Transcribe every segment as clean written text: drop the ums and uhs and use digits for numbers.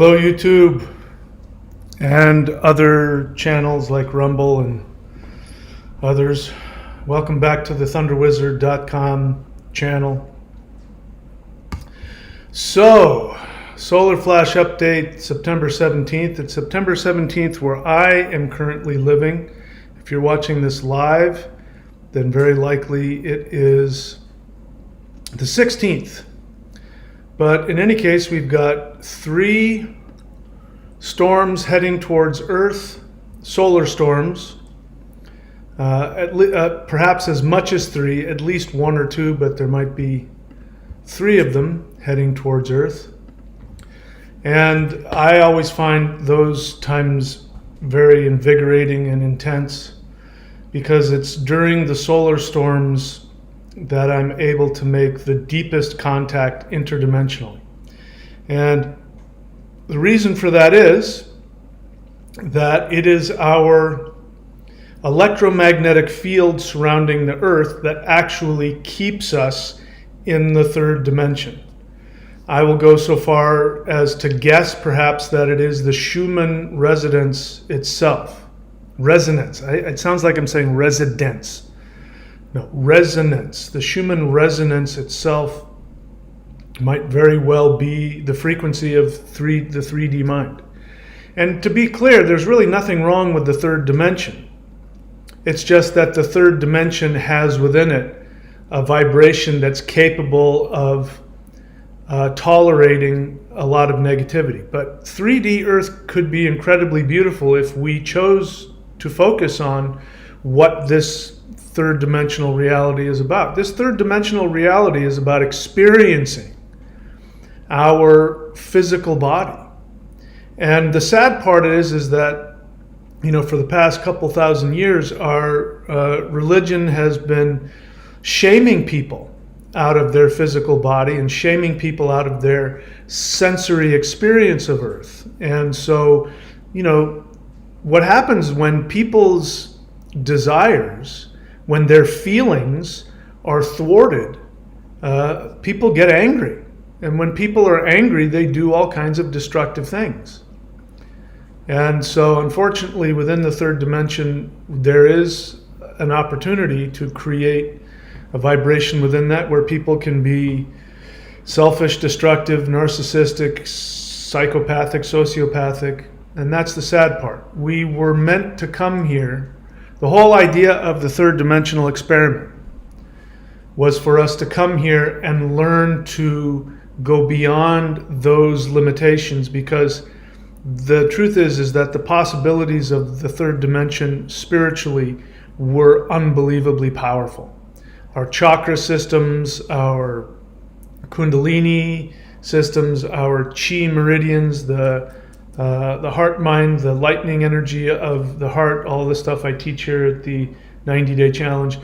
Hello YouTube and other channels like Rumble and others. Welcome back to the thunderwizard.com channel. So, solar flash update September 17th. It's September 17th where I am currently living. If you're watching this live, then very likely it is the 16th. But in any case, we've got 3 storms heading towards Earth, solar storms, perhaps as much as 3, at least 1 or 2, but there might be 3 of them heading towards Earth. And I always find those times very invigorating and intense because it's during the solar storms that I'm able to make the deepest contact interdimensionally. And the reason for that is that it is our electromagnetic field surrounding the Earth that actually keeps us in the 3rd dimension. I will go so far as to guess perhaps that it is the Schumann resonance itself. Resonance. It sounds like I'm saying residence. No, resonance. The Schumann resonance itself might very well be the frequency of the 3D mind. And to be clear, there's really nothing wrong with the 3rd dimension. It's just that the 3rd dimension has within it a vibration that's capable of tolerating a lot of negativity. But 3D Earth could be incredibly beautiful if we chose to focus on what this 3rd dimensional reality is about. This 3rd dimensional reality is about experiencing our physical body. And the sad part is that, for the past couple thousand years, our religion has been shaming people out of their physical body and shaming people out of their sensory experience of Earth. And so, what happens when people's desires, when their feelings are thwarted, people get angry. And when people are angry, they do all kinds of destructive things. And so unfortunately, within the 3rd dimension, there is an opportunity to create a vibration within that where people can be selfish, destructive, narcissistic, psychopathic, sociopathic. And that's the sad part. We were meant to come here. The whole idea of the 3rd dimensional experiment was for us to come here and learn to go beyond those limitations, because the truth is that the possibilities of the 3rd dimension spiritually were unbelievably powerful. Our chakra systems, our kundalini systems, our chi meridians, the heart mind, the lightning energy of the heart, all the stuff I teach here at the 90-day challenge,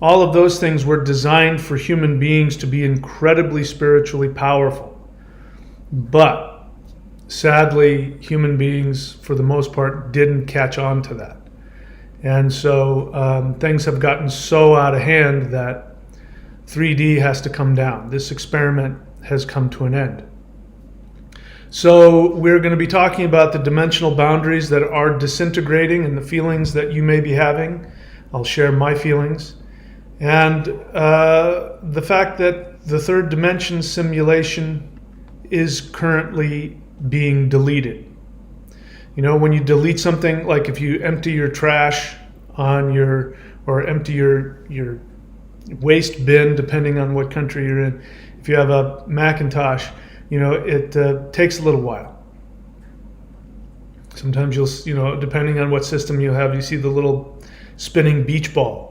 all of those things were designed for human beings to be incredibly spiritually powerful. But sadly, human beings, for the most part, didn't catch on to that. And so things have gotten so out of hand that 3D has to come down. This experiment has come to an end. So we're going to be talking about the dimensional boundaries that are disintegrating and the feelings that you may be having. I'll share my feelings. And the fact that the 3rd dimension simulation is currently being deleted. When you delete something, like if you empty your trash or empty your waste bin, depending on what country you're in, if you have a Macintosh, it takes a little while. Sometimes you'll, depending on what system you have, you see the little spinning beach ball.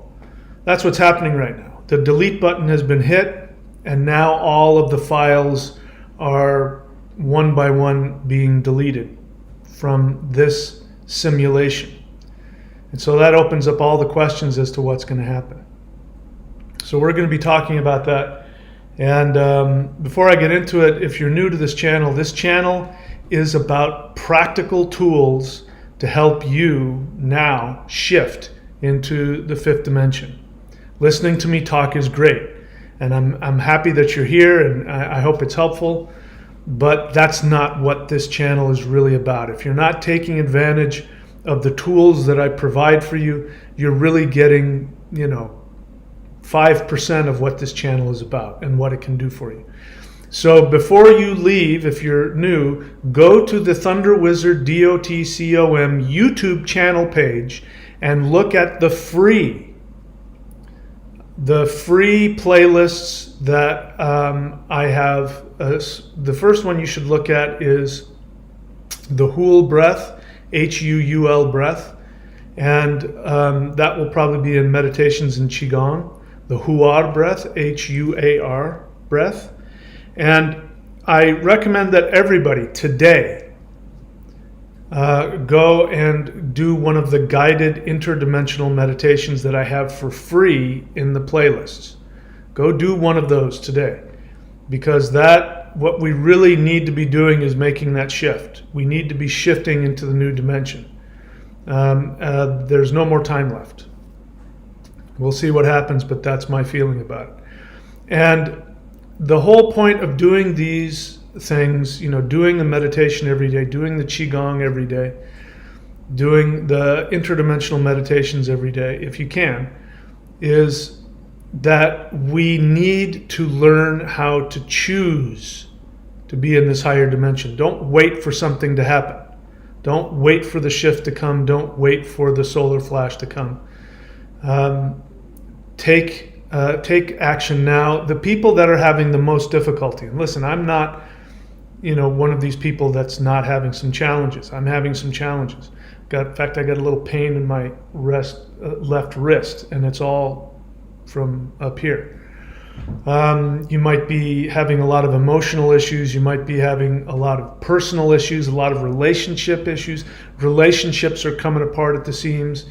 That's what's happening right now. The delete button has been hit, and now all of the files are one by one being deleted from this simulation. And so that opens up all the questions as to what's going to happen. So we're going to be talking about that. And before I get into it, if you're new to this channel is about practical tools to help you now shift into the 5th dimension. Listening to me talk is great, and I'm happy that you're here, and I hope it's helpful. but that's not what this channel is really about. If you're not taking advantage of the tools that I provide for you, you're really getting, 5% of what this channel is about and what it can do for you. So before you leave, if you're new, go to the Thunder Wizard DOTCOM YouTube channel page and look at the free playlists that I have. The first one you should look at is the Huul breath, Huul breath, and that will probably be in Meditations in Qigong. The Huar breath, Huar breath. And I recommend that everybody today go and do one of the guided interdimensional meditations that I have for free in the playlists. Go do one of those today, because what we really need to be doing is making that shift. We need to be shifting into the new dimension. There's no more time left. We'll see what happens, but that's my feeling about it. And the whole point of doing these things, doing the meditation every day, doing the Qigong every day, doing the interdimensional meditations every day, if you can, is that we need to learn how to choose to be in this higher dimension. Don't wait for something to happen. Don't wait for the shift to come. Don't wait for the solar flash to come. Take action now. The people that are having the most difficulty, and listen, I'm not, one of these people that's not having some challenges. I'm having some challenges. In fact, I got a little pain in my left wrist, and it's all from up here. You might be having a lot of emotional issues. You might be having a lot of personal issues, a lot of relationship issues. Relationships are coming apart at the seams.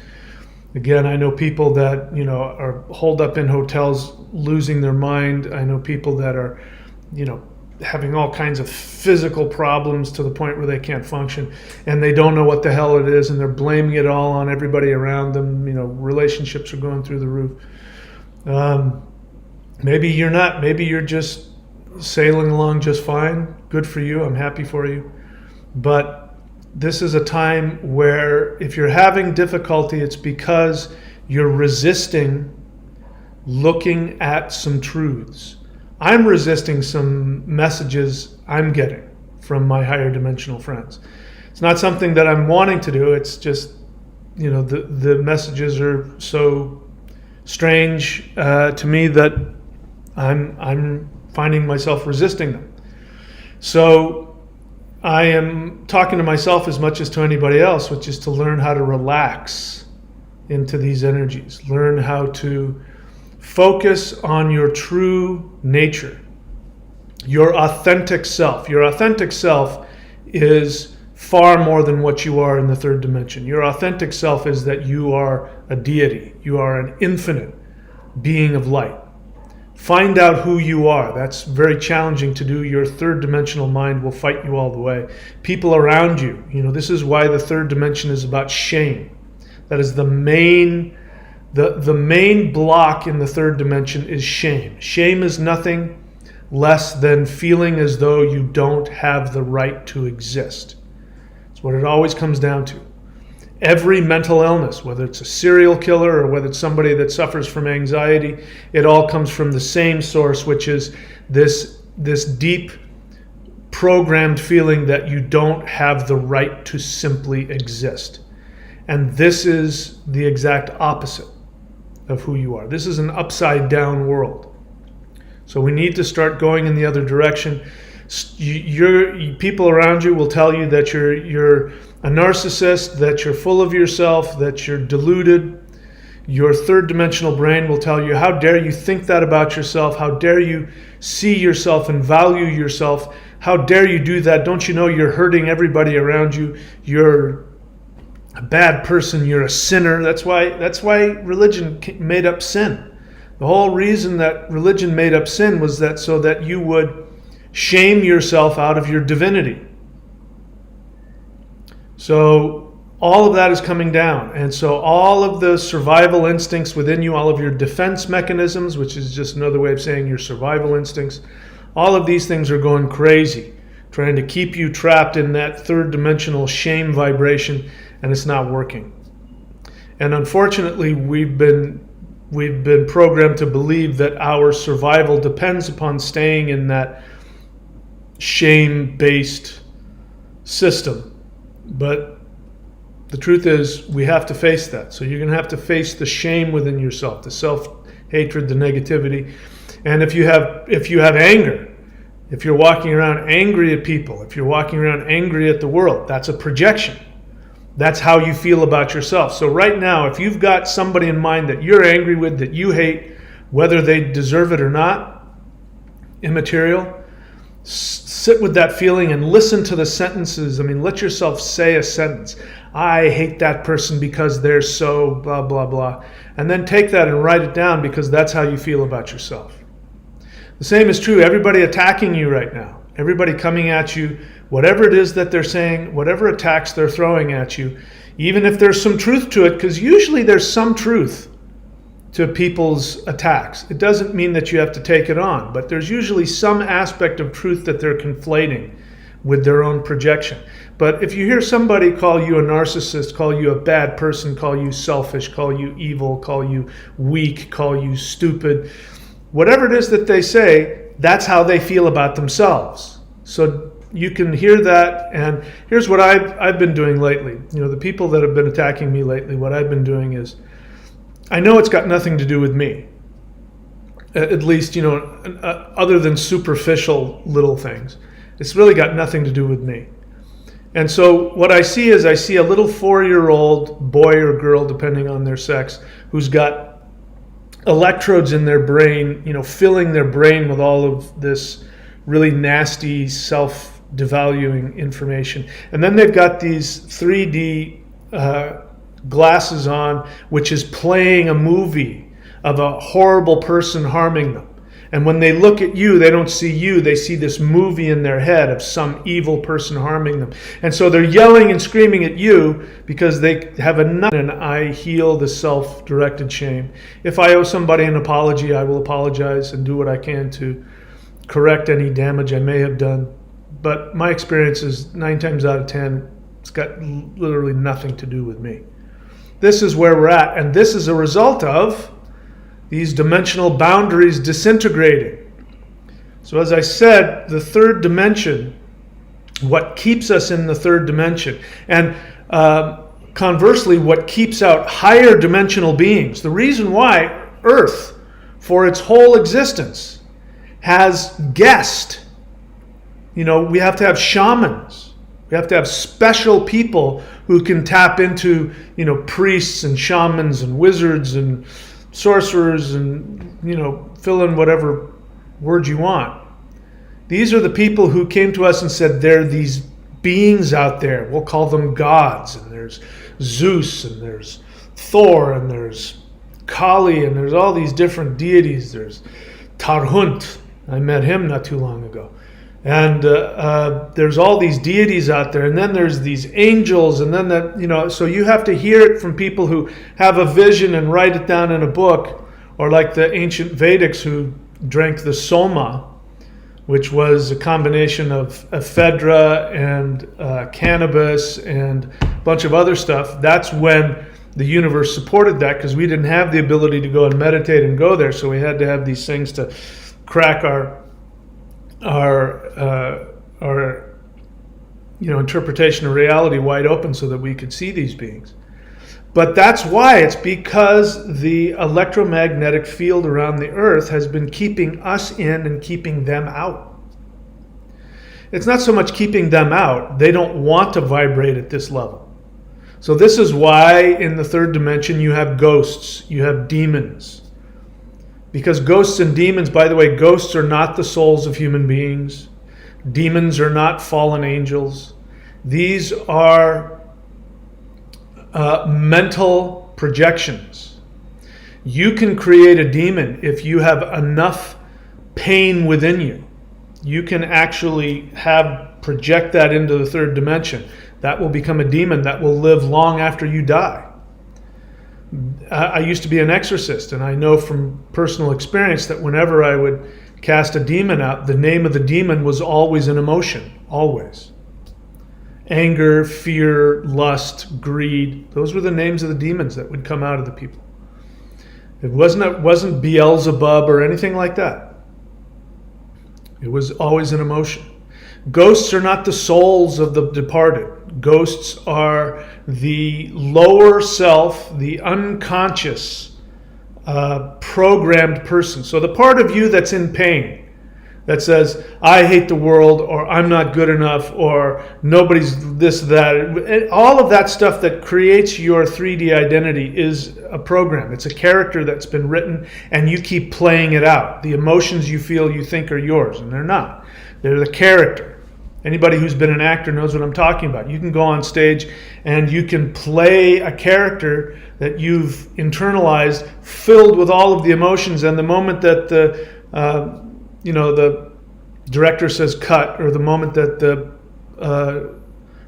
Again, I know people that, are holed up in hotels, losing their mind. I know people that are, having all kinds of physical problems to the point where they can't function, and they don't know what the hell it is, and they're blaming it all on everybody around them. Relationships are going through the roof. Maybe you're not. Maybe you're just sailing along just fine. Good for you. I'm happy for you. But this is a time where if you're having difficulty, it's because you're resisting looking at some truths. I'm resisting some messages I'm getting from my higher dimensional friends. It's not something that I'm wanting to do. It's just, the messages are so strange to me that I'm finding myself resisting them. So I am talking to myself as much as to anybody else, which is to learn how to relax into these energies. Learn how to focus on your true nature, your authentic self. Your authentic self is far more than what you are in the third dimension. Your authentic self is that you are a deity. You are an infinite being of light. Find out who you are. That's very challenging to do. Your third dimensional mind will fight you all the way. People around you, this is why the third dimension is about shame. That is the main block in the third dimension is shame. Shame is nothing less than feeling as though you don't have the right to exist. It's what it always comes down to. Every mental illness, whether it's a serial killer or whether it's somebody that suffers from anxiety, it all comes from the same source, which is this deep programmed feeling that you don't have the right to simply exist. And this is the exact opposite of who you are. This is an upside down world. So we need to start going in the other direction. People around you will tell you that you're a narcissist, that you're full of yourself, that you're deluded. Your third dimensional brain will tell you, how dare you think that about yourself? How dare you see yourself and value yourself? How dare you do that? Don't you know you're hurting everybody around you? You're a bad person. You're a sinner. That's why religion made up sin. The whole reason that religion made up sin was that so that you would shame yourself out of your divinity. So all of that is coming down. And so all of the survival instincts within you, all of your defense mechanisms, which is just another way of saying your survival instincts, all of these things are going crazy trying to keep you trapped in that third dimensional shame vibration, and it's not working. And unfortunately, we've been programmed to believe that our survival depends upon staying in that shame-based system. But the truth is, we have to face that. So you're going to have to face the shame within yourself, the self-hatred, the negativity. And if you have anger, if you're walking around angry at people, if you're walking around angry at the world, that's a projection. That's how you feel about yourself. So right now, if you've got somebody in mind that you're angry with, that you hate, whether they deserve it or not, immaterial, sit with that feeling and listen to the sentences. I mean, let yourself say a sentence. I hate that person because they're so blah, blah, blah. And then take that and write it down, because that's how you feel about yourself. The same is true. Everybody attacking you right now, everybody coming at you, whatever it is that they're saying, whatever attacks they're throwing at you, even if there's some truth to it, because usually there's some truth to people's attacks. It doesn't mean that you have to take it on, but there's usually some aspect of truth that they're conflating with their own projection. But if you hear somebody call you a narcissist, call you a bad person, call you selfish, call you evil, call you weak, call you stupid, whatever it is that they say, that's how they feel about themselves. So you can hear that, and here's what I've been doing lately. You know, the people that have been attacking me lately, what I've been doing is, I know it's got nothing to do with me. At least, you know, other than superficial little things. It's really got nothing to do with me. And so what I see is, I see a little 4-year-old boy or girl, depending on their sex, who's got electrodes in their brain, you know, filling their brain with all of this really nasty self-devaluing information. And then they've got these 3D glasses on, which is playing a movie of a horrible person harming them. And when they look at you, they don't see you. They see this movie in their head of some evil person harming them. And so they're yelling and screaming at you because they have enough. And I heal the self-directed shame. If I owe somebody an apology, I will apologize and do what I can to correct any damage I may have done. But my experience is 9 times out of 10, it's got literally nothing to do with me. This is where we're at. And this is a result of these dimensional boundaries disintegrating. So as I said, the third dimension, what keeps us in the third dimension, and conversely, what keeps out higher dimensional beings. The reason why Earth, for its whole existence, has guessed, you know, we have to have shamans. We have to have special people who can tap into, you know, priests and shamans and wizards and sorcerers and, you know, fill in whatever word you want. These are the people who came to us and said, there are these beings out there. We'll call them gods. And there's Zeus, and there's Thor, and there's Kali, and there's all these different deities. There's Tarhunt. I met him not too long ago. And there's all these deities out there, and then there's these angels, and then that, you know, so you have to hear it from people who have a vision and write it down in a book, or like the ancient Vedics who drank the soma, which was a combination of ephedra and cannabis and a bunch of other stuff. That's when the universe supported that, because we didn't have the ability to go and meditate and go there, so we had to have these things to crack our you know, interpretation of reality wide open so that we could see these beings. But that's why, it's because the electromagnetic field around the Earth has been keeping us in and keeping them out. It's not so much keeping them out, they don't want to vibrate at this level. So this is why in the third dimension you have ghosts, you have demons. Because ghosts and demons, by the way, ghosts are not the souls of human beings. Demons are not fallen angels. These are mental projections. You can create a demon if you have enough pain within you. You can actually project that into the third dimension. That will become a demon that will live long after you die. I used to be an exorcist, and I know from personal experience that whenever I would cast a demon out, the name of the demon was always an emotion, always. Anger, fear, lust, greed, those were the names of the demons that would come out of the people. It wasn't Beelzebub or anything like that. It was always an emotion. Ghosts are not the souls of the departed. Ghosts are the lower self, the unconscious, programmed person. So the part of you that's in pain, that says, I hate the world, or I'm not good enough, or nobody's this, that. All of that stuff that creates your 3D identity is a program. It's a character that's been written, and you keep playing it out. The emotions you feel you think are yours, and they're not. They're the character. Anybody who's been an actor knows what I'm talking about. You can go on stage and you can play a character that you've internalized, filled with all of the emotions, and the moment that the director says cut, or the moment that the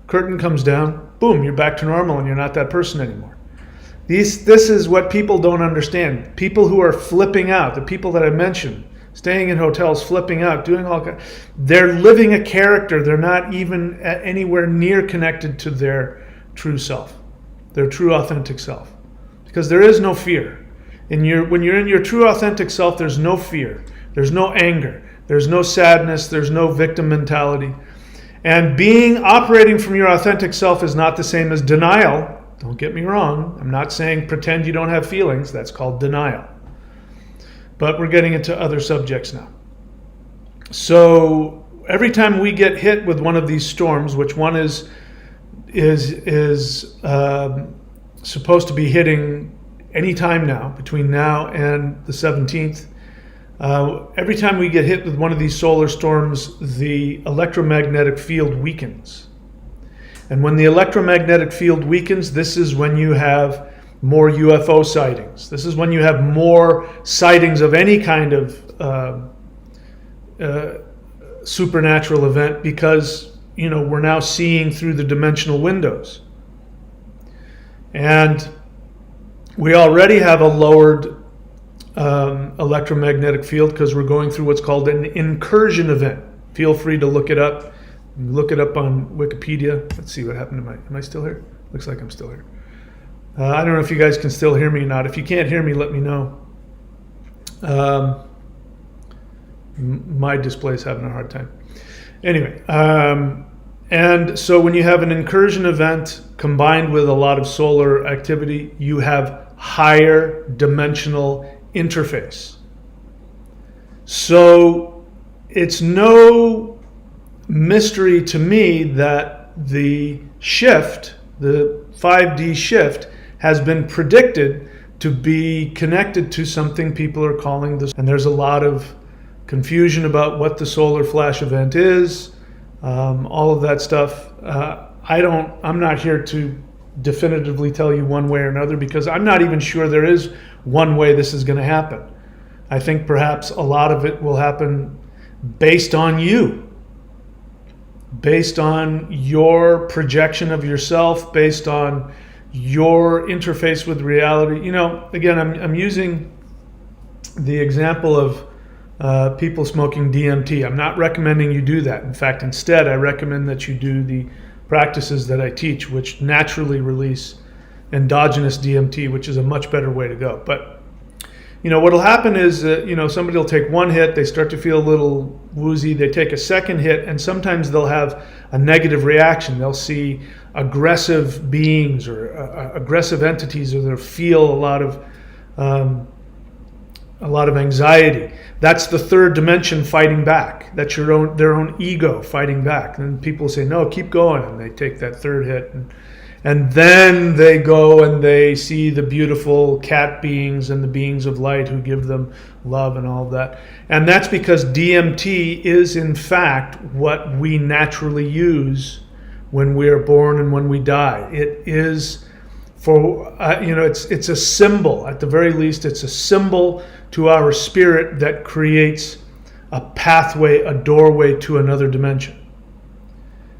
curtain comes down, boom, you're back to normal and you're not that person anymore. This is what people don't understand. People who are flipping out, the people that I mentioned, staying in hotels, flipping out, doing all kinds, they're living a character. They're not even anywhere near connected to their true self, their true authentic self. Because there is no fear. When you're in your true authentic self, there's no fear. There's no anger. There's no sadness. There's no victim mentality. And operating from your authentic self is not the same as denial. Don't get me wrong. I'm not saying pretend you don't have feelings. That's called denial. But we're getting into other subjects now. So every time we get hit with one of these storms, which one is supposed to be hitting any time now, between now and the 17th, every time we get hit with one of these solar storms, the electromagnetic field weakens. And when the electromagnetic field weakens, this is when you have more UFO sightings. This is when you have more sightings of any kind of supernatural event, because we're now seeing through the dimensional windows. And we already have a lowered electromagnetic field because we're going through what's called an incursion event. Feel free to look it up. Look it up on Wikipedia. Let's see what happened to am I still here? Looks like I'm still here. I don't know if you guys can still hear me or not. If you can't hear me, let me know. My display's having a hard time. Anyway, and so when you have an incursion event combined with a lot of solar activity, you have higher dimensional interface. So it's no mystery to me that the shift, the 5D shift, has been predicted to be connected to something people are calling this. And there's a lot of confusion about what the solar flash event is, all of that stuff. I'm not here to definitively tell you one way or another, because I'm not even sure there is one way this is going to happen. I think perhaps a lot of it will happen based on you, based on your projection of yourself, based on your interface with reality. Again, I'm using the example of people smoking DMT. I'm not recommending you do that. In fact, instead, I recommend that you do the practices that I teach, which naturally release endogenous DMT, which is a much better way to go. But what'll happen is somebody will take one hit, they start to feel a little woozy, they take a second hit, and sometimes they'll have a negative reaction. They'll see aggressive beings or aggressive entities, or they'll feel a lot of anxiety. That's the third dimension fighting back. That's their own ego fighting back. And people say, no, keep going. And they take that third hit. And then they go and they see the beautiful cat beings and the beings of light who give them love and all of that. And that's because DMT is, in fact, what we naturally use when we are born and when we die. It is it's a symbol. At the very least, it's a symbol to our spirit that creates a pathway, a doorway to another dimension.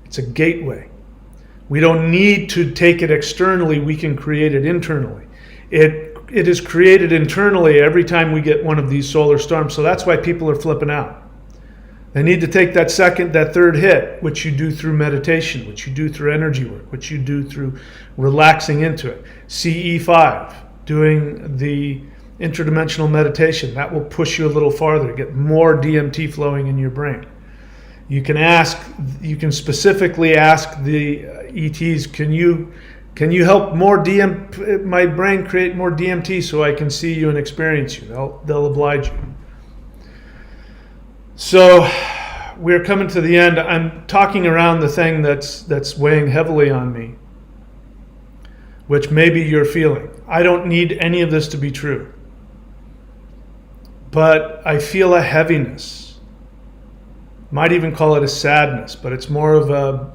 It's a gateway. We don't need to take it externally. We can create it internally. It it is created internally every time we get one of these solar storms. So that's why people are flipping out. They need to take that third hit, which you do through meditation, which you do through energy work, which you do through relaxing into it. CE5, doing the interdimensional meditation, that will push you a little farther, get more DMT flowing in your brain. You can specifically ask the ETs, can you help my brain create more DMT so I can see you and experience you? They'll oblige you. So we're coming to the end. I'm talking around the thing that's weighing heavily on me, which maybe you're feeling. I don't need any of this to be true, but I feel a heaviness. Might even call it a sadness, but it's more of a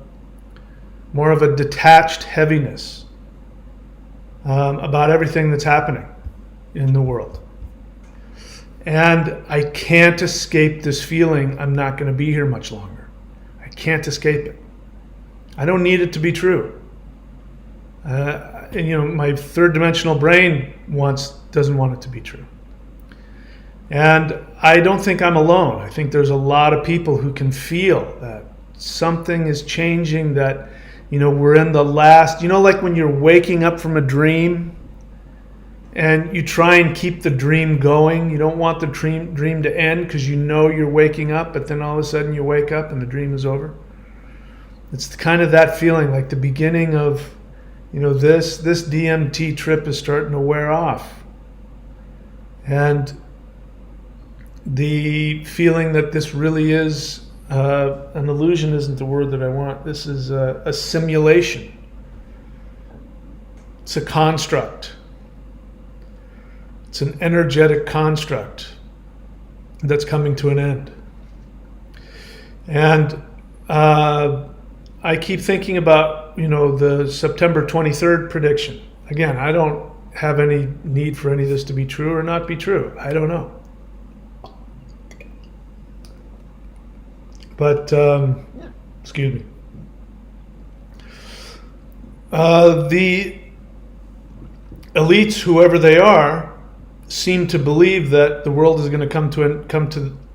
detached heaviness about everything that's happening in the world. And I can't escape this feeling I'm not going to be here much longer. I can't escape it. I don't need it to be true. My third dimensional brain doesn't want it to be true. And I don't think I'm alone. I think there's a lot of people who can feel that something is changing, that, we're in the last, like when you're waking up from a dream and you try and keep the dream going. You don't want the dream to end because you're waking up, but then all of a sudden you wake up and the dream is over. It's kind of that feeling, like the beginning of, this DMT trip is starting to wear off. And the feeling that this really is an illusion isn't the word that I want. This is a simulation. It's a construct. It's an energetic construct that's coming to an end. And I keep thinking about, the September 23rd prediction. Again, I don't have any need for any of this to be true or not be true. I don't know. But, excuse me. The elites, whoever they are, seem to believe that the world is going to come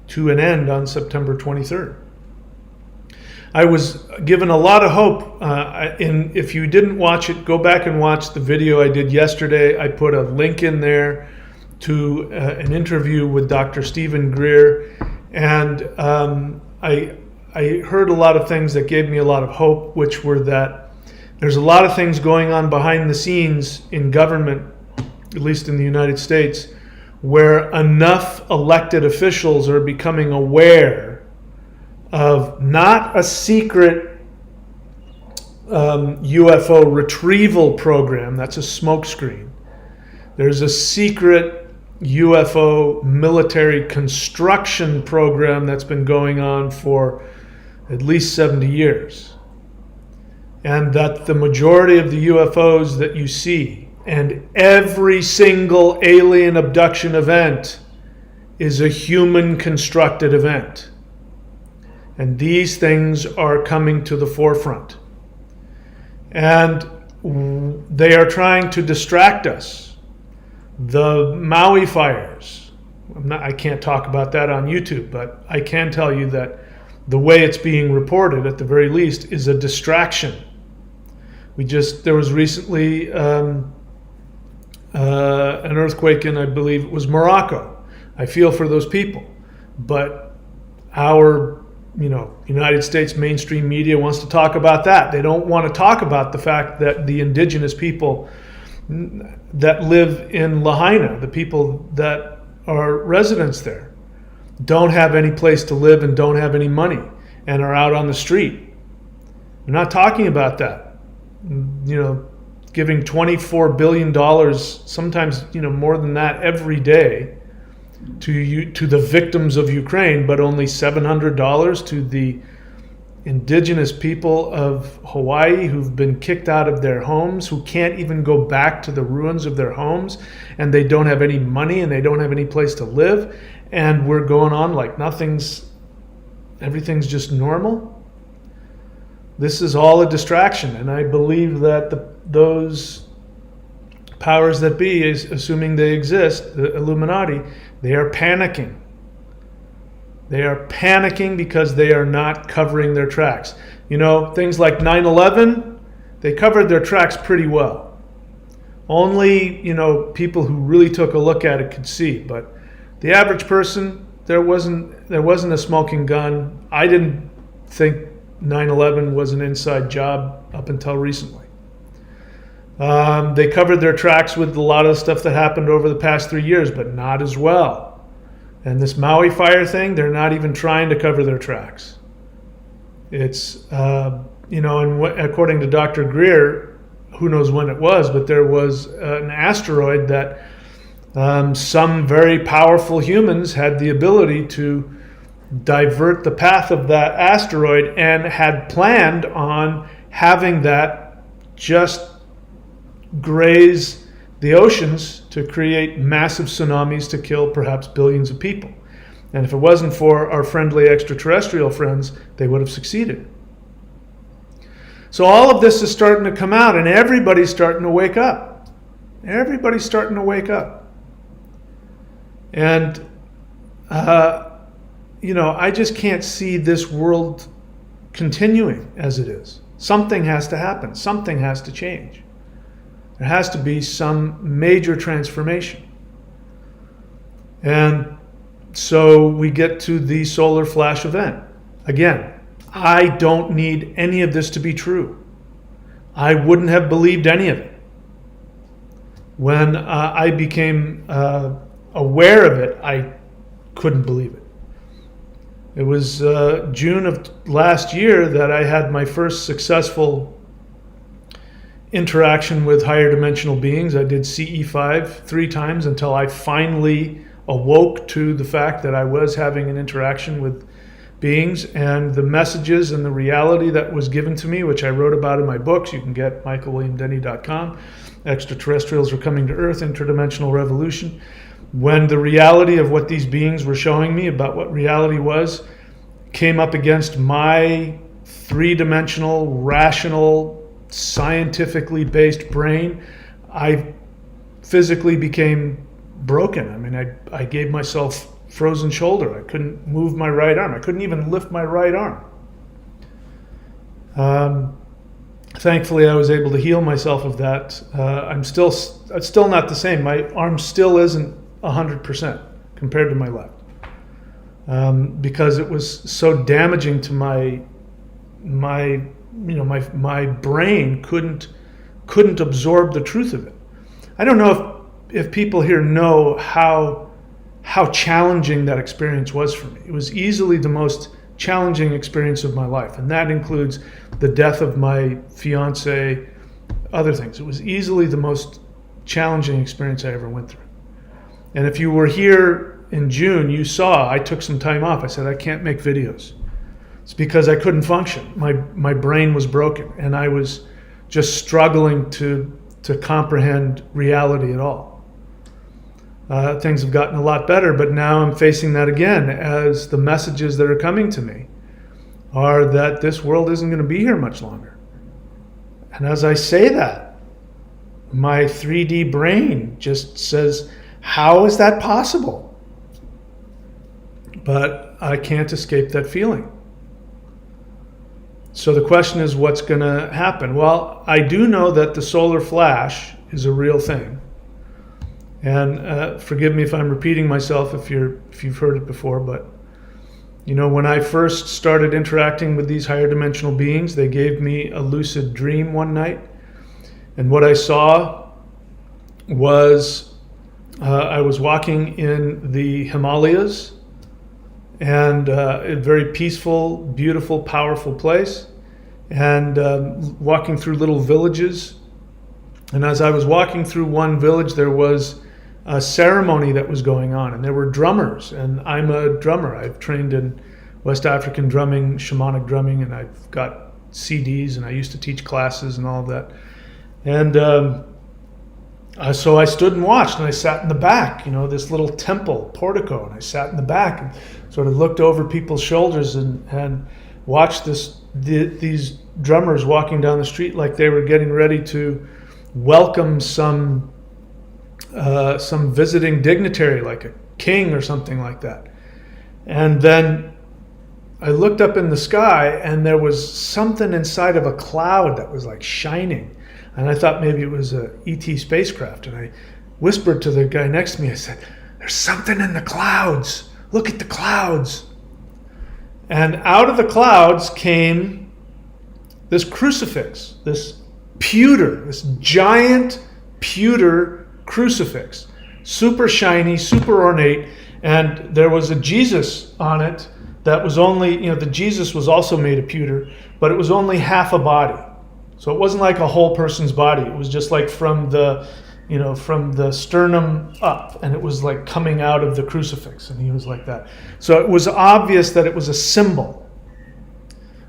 to an end on September 23rd. I was given a lot of hope. If you didn't watch it, go back and watch the video I did yesterday. I put a link in there to an interview with Dr. Stephen Greer, and I heard a lot of things that gave me a lot of hope, which were that there's a lot of things going on behind the scenes in government, at least in the United States, where enough elected officials are becoming aware of not a secret UFO retrieval program, that's a smokescreen. There's a secret UFO military construction program that's been going on for at least 70 years. And that the majority of the UFOs that you see, and every single alien abduction event, is a human constructed event. And these things are coming to the forefront. And they are trying to distract us. The Maui fires, I can't talk about that on YouTube, but I can tell you that the way it's being reported, at the very least, is a distraction. There was recently an earthquake in, I believe it was Morocco. I feel for those people, but our United States mainstream media wants to talk about that. They don't want to talk about the fact that the indigenous people that live in Lahaina, the people that are residents there, don't have any place to live and don't have any money and are out on the street. They're not talking about that. Giving $24 billion, sometimes more than that, every day to the victims of Ukraine, but only $700 to the indigenous people of Hawaii who've been kicked out of their homes, who can't even go back to the ruins of their homes, and they don't have any money and they don't have any place to live, and we're going on like everything's just normal. This is all a distraction, and I believe that those powers that be, is assuming they exist, the Illuminati, they are panicking. They are panicking because they are not covering their tracks. You know, things like 9/11, they covered their tracks pretty well. Only, you know, people who really took a look at it could see. But the average person, there wasn't a smoking gun. I didn't think 9/11 was an inside job up until recently. They covered their tracks with a lot of the stuff that happened over the past 3 years, but not as well. And this Maui fire thing, they're not even trying to cover their tracks. It's, you know, and according to Dr. Greer, who knows when it was, but there was an asteroid that some very powerful humans had the ability to divert the path of that asteroid and had planned on having that just graze the oceans to create massive tsunamis to kill perhaps billions of people. And if it wasn't for our friendly extraterrestrial friends, they would have succeeded. So all of this is starting to come out, and everybody's starting to wake up. Everybody's starting to wake up. And, you know, I just can't see this world continuing as it is. Something has to happen. Something has to change. There has to be some major transformation. And so we get to the solar flash event. Again, I don't need any of this to be true. I wouldn't have believed any of it. When I became aware of it, I couldn't believe it. It was June of last year that I had my first successful interaction with higher dimensional beings. I did CE5 3 times until I finally awoke to the fact that I was having an interaction with beings, and the messages and the reality that was given to me, which I wrote about in my books. You can get michaelwilliamdenny.com. Extraterrestrials Are Coming to Earth, Interdimensional Revolution. When the reality of what these beings were showing me about what reality was came up against my 3-dimensional, rational, scientifically based brain, I physically became broken. I mean, I gave myself frozen shoulder. I couldn't move my right arm. I couldn't even lift my right arm. Thankfully, I was able to heal myself of that. It's still not the same. My arm still isn't 100% compared to my left, because it was so damaging to my brain couldn't absorb the truth of it. I don't know if people here know how challenging that experience was for me. It was easily the most challenging experience of my life, and that includes the death of my fiance, other things. It was easily the most challenging experience I ever went through. And if you were here in June, you saw I took some time off. I said, I can't make videos. It's because I couldn't function. My brain was broken, and I was just struggling to comprehend reality at all. Things have gotten a lot better, but now I'm facing that again, as the messages that are coming to me are that this world isn't going to be here much longer. And as I say that, my 3D brain just says, how is that possible? But I can't escape that feeling. So the question is, what's going to happen? Well, I do know that the solar flash is a real thing. And forgive me if I'm repeating myself if you've heard it before, but you know, when I first started interacting with these higher dimensional beings, they gave me a lucid dream one night, and what I saw was I was walking in the Himalayas, and a very peaceful, beautiful, powerful place, and walking through little villages. And as I was walking through one village, there was a ceremony that was going on, and there were drummers, and I'm a drummer. I've trained in West African drumming, shamanic drumming, and I've got CDs, and I used to teach classes and all of that. And so I stood and watched, and I sat in the back, you know, this little temple portico, and I sat in the back and sort of looked over people's shoulders and watched these drummers walking down the street like they were getting ready to welcome some some visiting dignitary, like a king or something like that. And then I looked up in the sky, and there was something inside of a cloud that was like shining. And I thought maybe it was a ET spacecraft. And I whispered to the guy next to me, I said, "There's something in the clouds. Look at the clouds." And out of the clouds came this crucifix, this pewter, this giant pewter crucifix, super shiny, super ornate. And there was a Jesus on it that was only, the Jesus was also made of pewter, but it was only half a body. So it wasn't like a whole person's body. It was just like from the sternum up, and it was like coming out of the crucifix, and he was like that. So it was obvious that it was a symbol.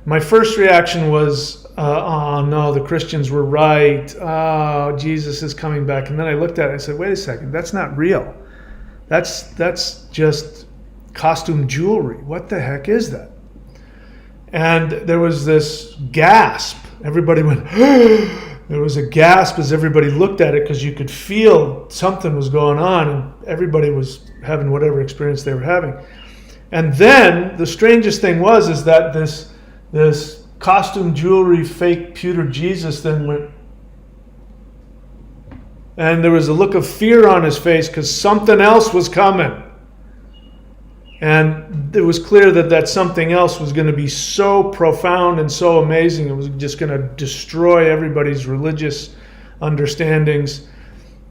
My first reaction was, oh no, the Christians were right. Oh, Jesus is coming back. And then I looked at it and I said, wait a second, that's not real. That's just costume jewelry. What the heck is that? And there was this gasp. Everybody went, there was a gasp as everybody looked at it, because you could feel something was going on, and everybody was having whatever experience they were having. And then the strangest thing is that this costume jewelry fake pewter Jesus then went, and there was a look of fear on his face because something else was coming. And it was clear that something else was going to be so profound and so amazing. It was just going to destroy everybody's religious understandings.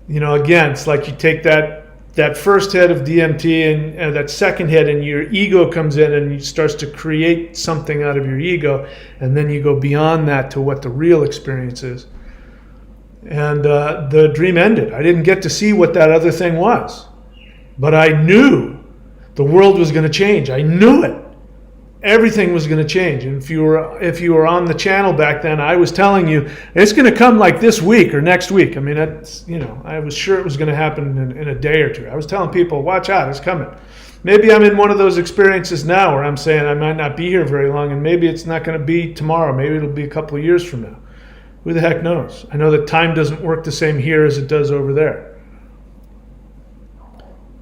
Again, it's like you take that first hit of DMT and that second hit, and your ego comes in and starts to create something out of your ego. And then you go beyond that to what the real experience is. And the dream ended. I didn't get to see what that other thing was. But I knew the world was going to change. I knew it. Everything was going to change. And if you were on the channel back then, I was telling you it's going to come like this week or next week. I mean, I was sure it was going to happen in a day or two. I was telling people, watch out, it's coming. Maybe I'm in one of those experiences now where I'm saying I might not be here very long, and maybe it's not going to be tomorrow. Maybe it'll be a couple of years from now. Who the heck knows? I know that time doesn't work the same here as it does over there.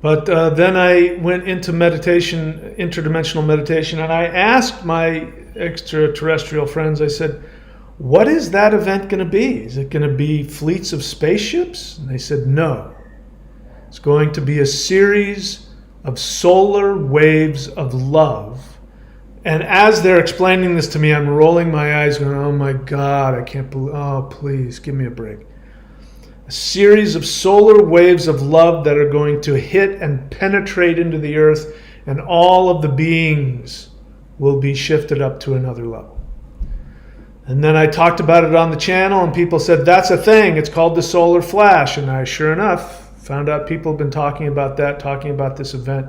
But then I went into meditation, interdimensional meditation, and I asked my extraterrestrial friends, I said, what is that event going to be? Is it going to be fleets of spaceships? And they said, no. It's going to be a series of solar waves of love. And as they're explaining this to me, I'm rolling my eyes going, oh my God, I can't believe, oh please, give me a break. A series of solar waves of love that are going to hit and penetrate into the earth, and all of the beings will be shifted up to another level. And then I talked about it on the channel, and people said, that's a thing, it's called the solar flash. And I, sure enough, found out people have been talking about this event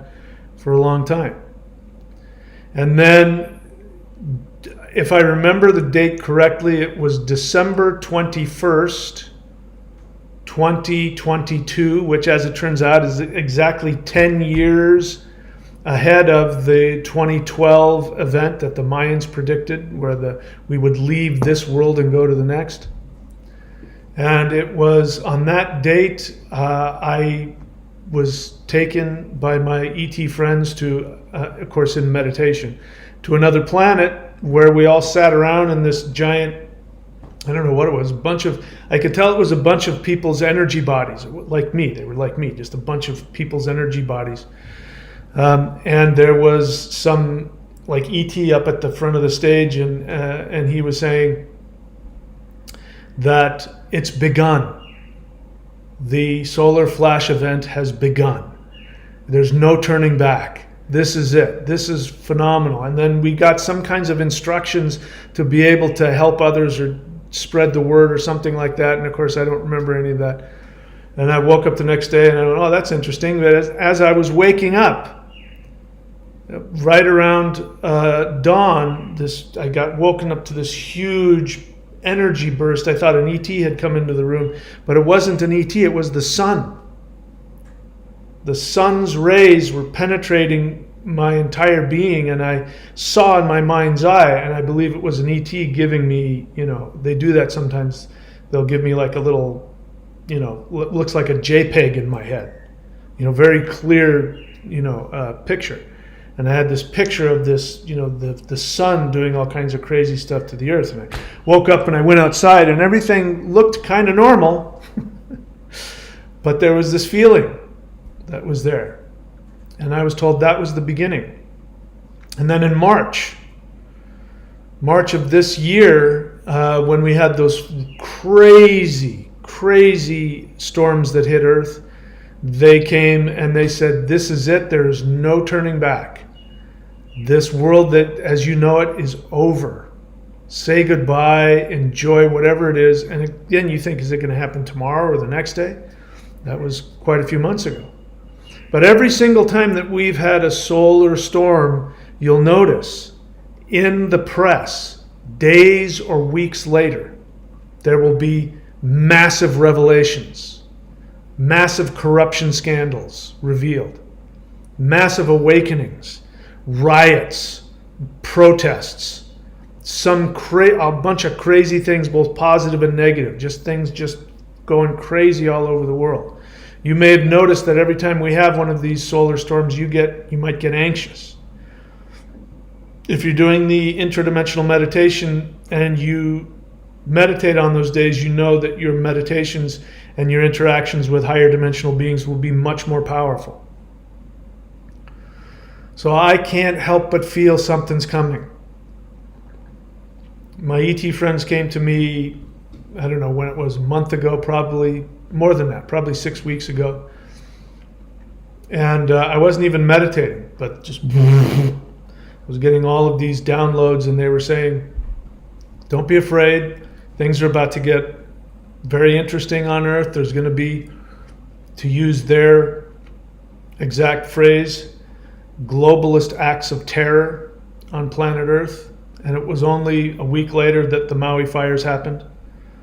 for a long time. And then, if I remember the date correctly, it was December 21st, 2022, which, as it turns out, is exactly 10 years ahead of the 2012 event that the Mayans predicted, where we would leave this world and go to the next. And it was on that date I was taken by my ET friends to, of course in meditation, to another planet where we all sat around in this giant, I don't know what it was, I could tell it was a bunch of people's energy bodies, like me. They were like me, just a bunch of people's energy bodies. And there was some like ET up at the front of the stage, and he was saying that it's begun. The solar flash event has begun. There's no turning back. This is it. This is phenomenal. And then we got some kinds of instructions to be able to help others or spread the word or something like that. And of course, I don't remember any of that. And I woke up the next day and I went, oh, that's interesting. But as I was waking up, right around dawn, I got woken up to this huge energy burst. I thought an ET had come into the room, but it wasn't an ET, it was the sun. The sun's rays were penetrating my entire being, and I saw in my mind's eye, and I believe it was an ET giving me, they do that sometimes. They'll give me like a little looks like a JPEG in my head, very clear, picture. And I had this picture of this, the sun doing all kinds of crazy stuff to the earth. And I woke up and I went outside and everything looked kind of normal. But there was this feeling that was there. And I was told that was the beginning. And then in March of this year, when we had those crazy storms that hit Earth, they came and they said, this is it. There is no turning back. This world that, as you know it, is over. Say goodbye, enjoy whatever it is. And again, you think, is it going to happen tomorrow or the next day? That was quite a few months ago. But every single time that we've had a solar storm, you'll notice in the press, days or weeks later, there will be massive revelations, massive corruption scandals revealed, massive awakenings, riots, protests, a bunch of crazy things, both positive and negative, just things just going crazy all over the world. You may have noticed that every time we have one of these solar storms, you might get anxious. If you're doing the interdimensional meditation and you meditate on those days, you know that your meditations and your interactions with higher dimensional beings will be much more powerful. So I can't help but feel something's coming. My ET friends came to me, I don't know when it was, a month ago, probably more than that, probably 6 weeks ago. And I wasn't even meditating, but just was getting all of these downloads, and they were saying, don't be afraid. Things are about to get very interesting on Earth. There's going to be, to use their exact phrase, globalist acts of terror on planet Earth. And it was only a week later that the Maui fires happened.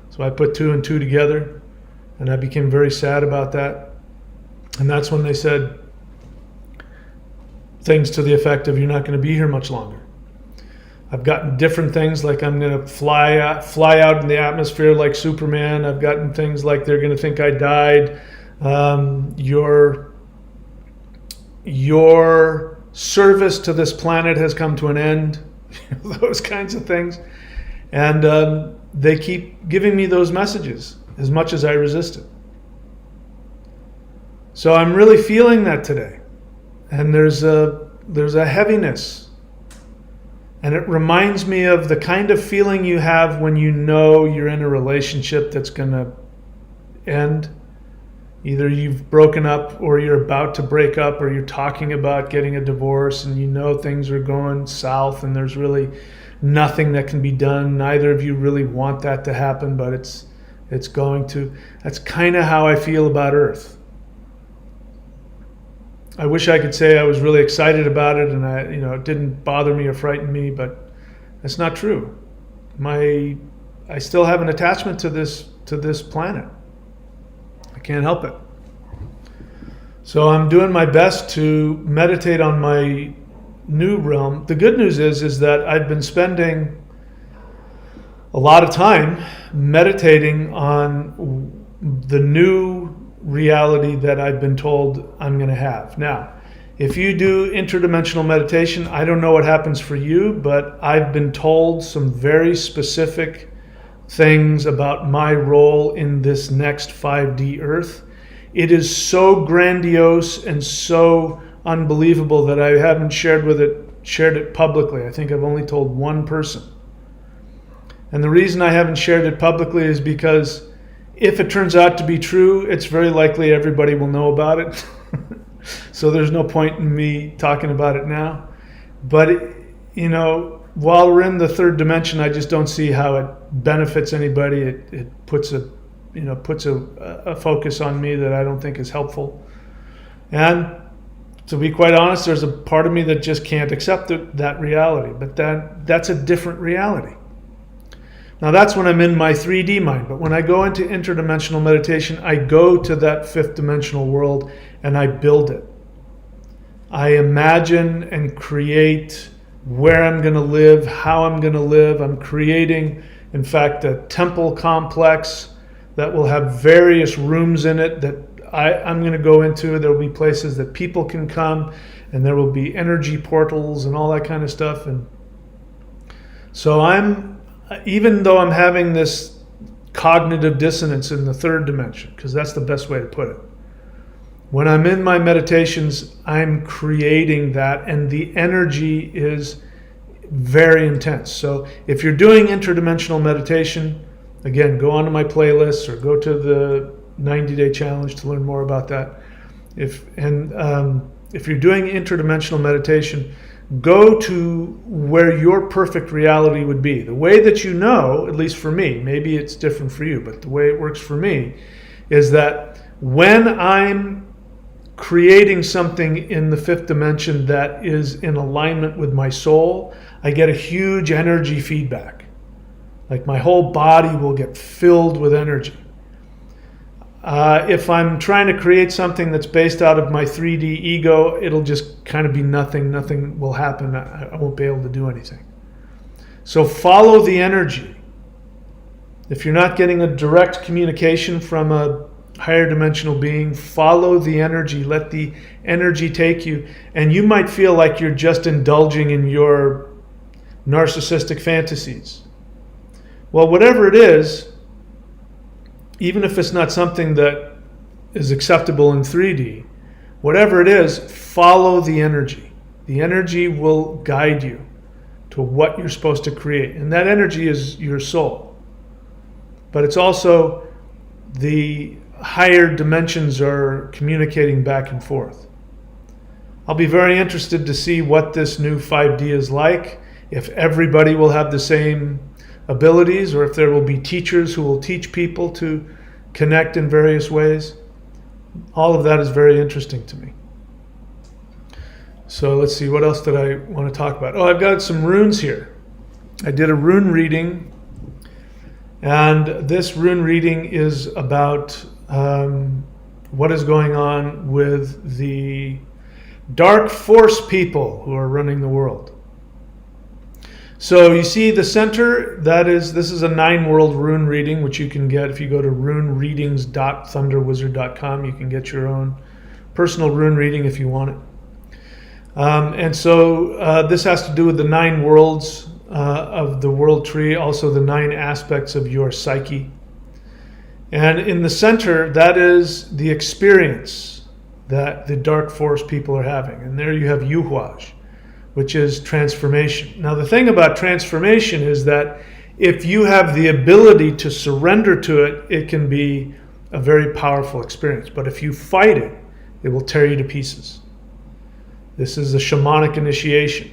So I put 2 and 2 together, and I became very sad about that. And that's when they said things to the effect of, you're not going to be here much longer. I've gotten different things, like I'm going to fly out in the atmosphere like Superman. I've gotten things like they're going to think I died. Your service to this planet has come to an end. Those kinds of things. And they keep giving me those messages as much as I resist it. So I'm really feeling that today. And there's a heaviness. And it reminds me of the kind of feeling you have when you know you're in a relationship that's going to end. Either you've broken up, or you're about to break up, or you're talking about getting a divorce, and you know things are going south and there's really nothing that can be done. Neither of you really want that to happen, but it's going to. That's kind of how I feel about Earth. I wish I could say I was really excited about it and it didn't bother me or frighten me, but that's not true. I still have an attachment to this planet. I can't help it. So I'm doing my best to meditate on my new realm. The good news is that I've been spending a lot of time meditating on the new reality that I've been told I'm going to have. Now, if you do interdimensional meditation, I don't know what happens for you, but I've been told some very specific things about my role in this next 5D Earth. It is so grandiose and so unbelievable that I haven't shared it publicly. I think I've only told one person. And the reason I haven't shared it publicly is because if it turns out to be true, it's very likely everybody will know about it. So there's no point in me talking about it now. But, while we're in the third dimension, I just don't see how it benefits anybody. It puts a focus on me that I don't think is helpful. And to be quite honest, there's a part of me that just can't accept that reality. But that's a different reality. Now that's when I'm in my 3D mind. But when I go into interdimensional meditation, I go to that fifth dimensional world and I build it. I imagine and create where I'm going to live, how I'm going to live. I'm creating, in fact, a temple complex that will have various rooms in it that I'm going to go into. There will be places that people can come, and there will be energy portals and all that kind of stuff. And so even though I'm having this cognitive dissonance in the third dimension, because that's the best way to put it, when I'm in my meditations, I'm creating that, and the energy is very intense. So if you're doing interdimensional meditation, again, go onto my playlists or go to the 90-day challenge to learn more about that. If you're doing interdimensional meditation, go to where your perfect reality would be. The way that you know, at least for me, maybe it's different for you, but the way it works for me is that when I'm creating something in the fifth dimension that is in alignment with my soul, I get a huge energy feedback. Like my whole body will get filled with energy. If I'm trying to create something that's based out of my 3D ego, it'll just kind of be nothing. Nothing will happen. I won't be able to do anything. So follow the energy. If you're not getting a direct communication from a higher dimensional being, follow the energy. Let the energy take you. And you might feel like you're just indulging in your narcissistic fantasies. Well, whatever it is, even if it's not something that is acceptable in 3D, whatever it is, follow the energy. The energy will guide you to what you're supposed to create. And that energy is your soul. But it's also the higher dimensions are communicating back and forth. I'll be very interested to see what this new 5D is like, if everybody will have the same abilities, or if there will be teachers who will teach people to connect in various ways. All of that is very interesting to me. So let's see, what else did I want to talk about? Oh, I've got some runes here. I did a rune reading, and this rune reading is about what is going on with the dark force people who are running the world. So you see the center, this is a 9-world rune reading, which you can get if you go to runereadings.thunderwizard.com. You can get your own personal rune reading if you want it. And so this has to do with the 9 worlds of the world tree, also the 9 aspects of your psyche. And in the center, that is the experience that the dark force people are having. And there you have Yuhuaj, which is transformation. Now, the thing about transformation is that if you have the ability to surrender to it, it can be a very powerful experience. But if you fight it, it will tear you to pieces. This is a shamanic initiation.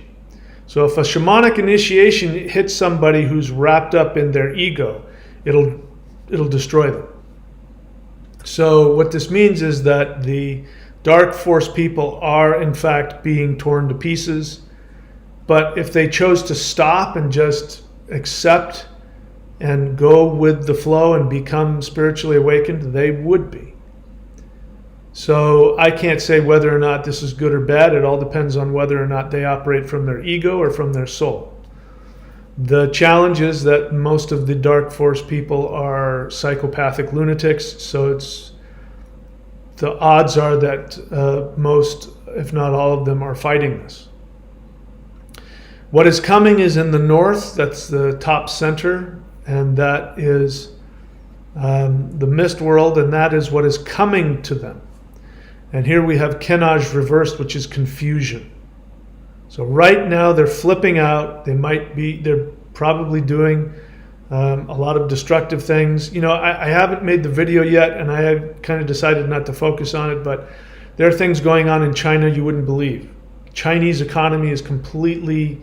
So if a shamanic initiation hits somebody who's wrapped up in their ego, it'll destroy them. So what this means is that the dark force people are in fact being torn to pieces. But if they chose to stop and just accept and go with the flow and become spiritually awakened, they would be. So I can't say whether or not this is good or bad. It all depends on whether or not they operate from their ego or from their soul. The challenge is that most of the dark force people are psychopathic lunatics, so the odds are that most, if not all of them, are fighting this. What is coming is in the north, that's the top center, and that is the mist world, and that is what is coming to them. And here we have Kenaj reversed, which is confusion. So right now they're flipping out. They're probably doing a lot of destructive things. You know, I haven't made the video yet, and I have kind of decided not to focus on it, but there are things going on in China you wouldn't believe. Chinese economy is completely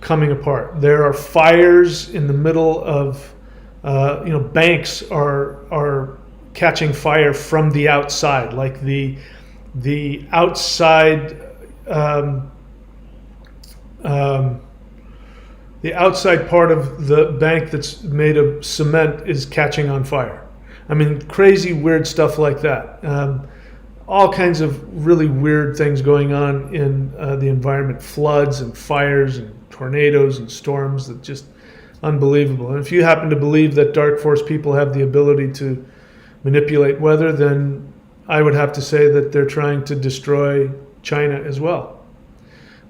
coming apart. There are fires in the middle of, banks are catching fire from the outside, like the outside the outside part of the bank that's made of cement is catching on fire. I mean, crazy, weird stuff like that. All kinds of really weird things going on in the environment, floods and fires and tornadoes and storms that just unbelievable. And if you happen to believe that dark force people have the ability to manipulate weather, then I would have to say that they're trying to destroy China as well.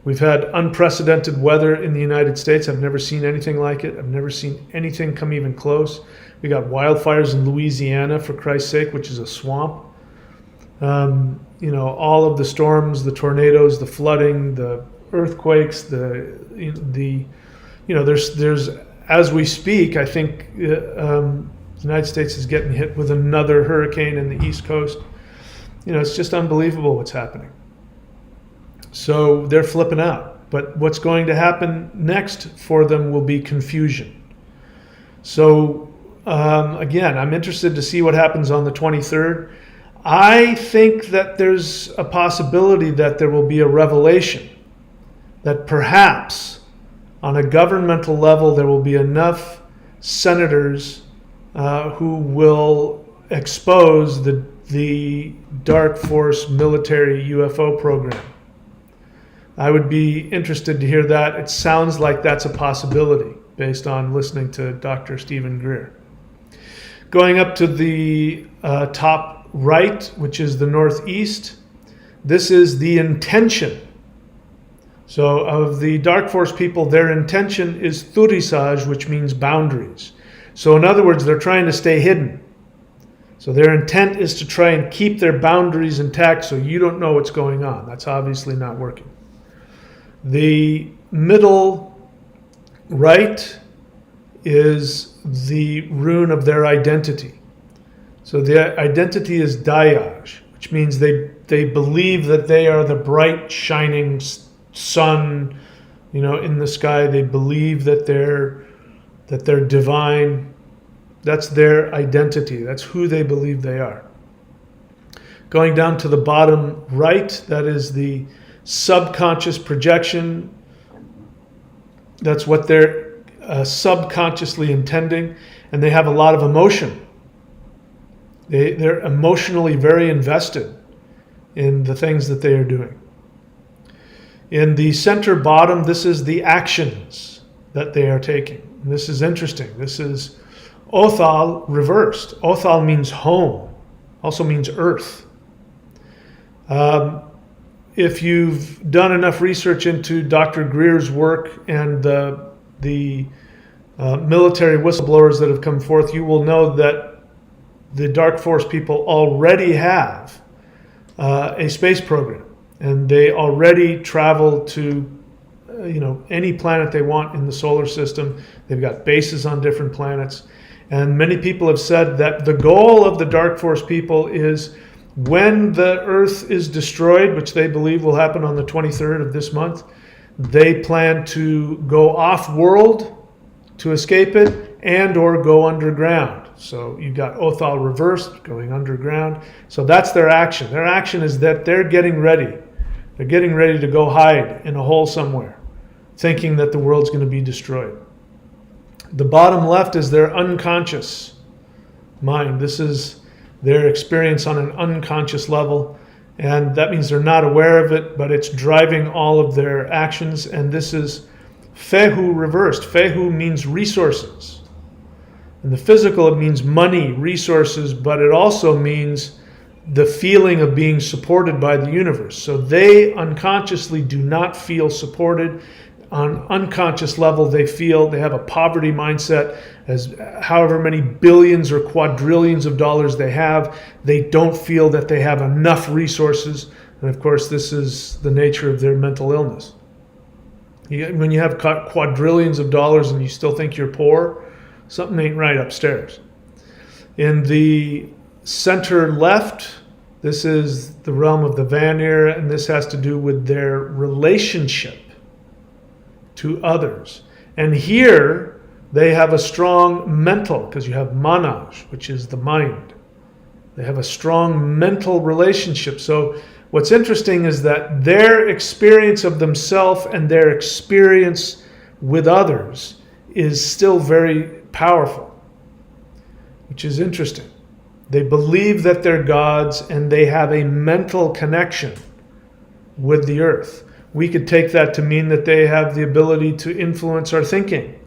We've had unprecedented weather in the United States. I've never seen anything like it. I've never seen anything come even close. We got wildfires in Louisiana, for Christ's sake, which is a swamp. All of the storms, the tornadoes, the flooding, the earthquakes, there's as we speak, I think the United States is getting hit with another hurricane in the East Coast. It's just unbelievable what's happening. So they're flipping out. But what's going to happen next for them will be confusion. So again, I'm interested to see what happens on the 23rd. I think that there's a possibility that there will be a revelation, that perhaps on a governmental level there will be enough senators who will expose the dark force military UFO program. I would be interested to hear that. It sounds like that's a possibility based on listening to Dr. Stephen Greer. Going up to the top right, which is the northeast, this is the intention. So of the dark force people, their intention is thurisage, which means boundaries. So in other words, they're trying to stay hidden. So their intent is to try and keep their boundaries intact so you don't know what's going on. That's obviously not working. The middle right is the rune of their identity. So their identity is Dayaj, which means they believe that they are the bright, shining sun, in the sky. They believe that they're divine. That's their identity. That's who they believe they are. Going down to the bottom right, that is the subconscious projection. That's what they're subconsciously intending, and they have a lot of emotion. They're emotionally very invested in the things that they are doing. In the center bottom, this is the actions that they are taking. And this is interesting. This is Othal reversed. Othal means home, also means earth. If you've done enough research into Dr. Greer's work and the military whistleblowers that have come forth, you will know that the Dark Force people already have a space program, and they already travel to any planet they want in the solar system. They've got bases on different planets, and many people have said that the goal of the Dark Force people is when the Earth is destroyed, which they believe will happen on the 23rd of this month, they plan to go off-world to escape it and or go underground. So you've got Othal reversed, going underground. So that's their action. Their action is that they're getting ready. They're getting ready to go hide in a hole somewhere, thinking that the world's going to be destroyed. The bottom left is their unconscious mind. This is their experience on an unconscious level, and that means they're not aware of it, but it's driving all of their actions. And this is Fehu reversed. Fehu means resources. In the physical, it means money, resources, but it also means the feeling of being supported by the universe. So they unconsciously do not feel supported. On unconscious level, they feel they have a poverty mindset. As however many billions or quadrillions of dollars they have, they don't feel that they have enough resources. And of course, this is the nature of their mental illness. When you have quadrillions of dollars and you still think you're poor, something ain't right upstairs. In the center left, this is the realm of the Vanir, and this has to do with their relationship to others. And here they have a strong mental, because you have manaj, which is the mind. They have a strong mental relationship. So what's interesting is that their experience of themselves and their experience with others is still very powerful, which is interesting. They believe that they're gods and they have a mental connection with the earth. We could take that to mean that they have the ability to influence our thinking.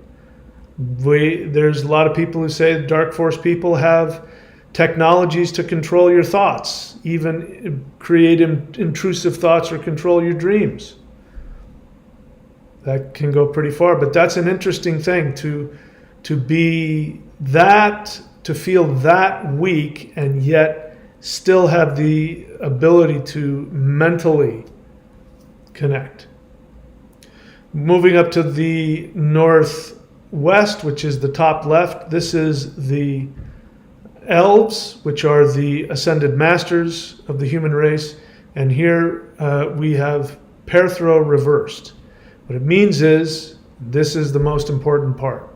There's a lot of people who say Dark Force people have technologies to control your thoughts, even create intrusive thoughts or control your dreams. That can go pretty far, but that's an interesting thing to be that, to feel that weak and yet still have the ability to mentally connect. Moving up to the northwest, which is the top left, this is the elves, which are the ascended masters of the human race. And here we have THRUGH reversed. What it means is, this is the most important part.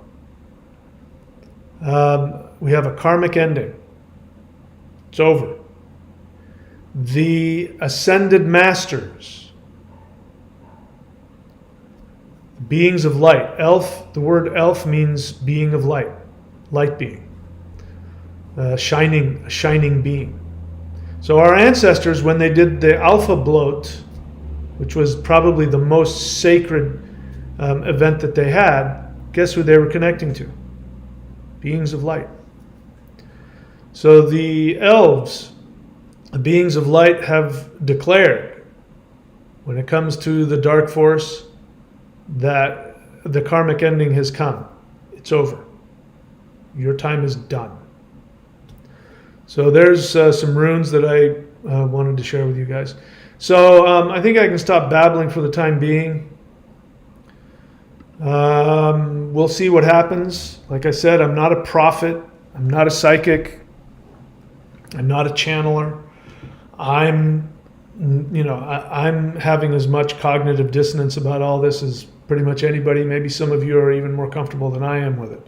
We have a karmic ending. It's over. The ascended masters, beings of light. Elf, the word elf means being of light, light being, shining being. So our ancestors, when they did the alpha bloat, which was probably the most sacred event that they had, guess who they were connecting to? Beings of light. So the elves, the beings of light, have declared, when it comes to the dark force, that the karmic ending has come. It's over. Your time is done. So there's some runes that I wanted to share with you guys. So I think I can stop babbling for the time being. We'll see what happens. Like I said, I'm not a prophet. I'm not a psychic. I'm not a channeler. I'm having as much cognitive dissonance about all this as pretty much anybody. Maybe some of you are even more comfortable than I am with it.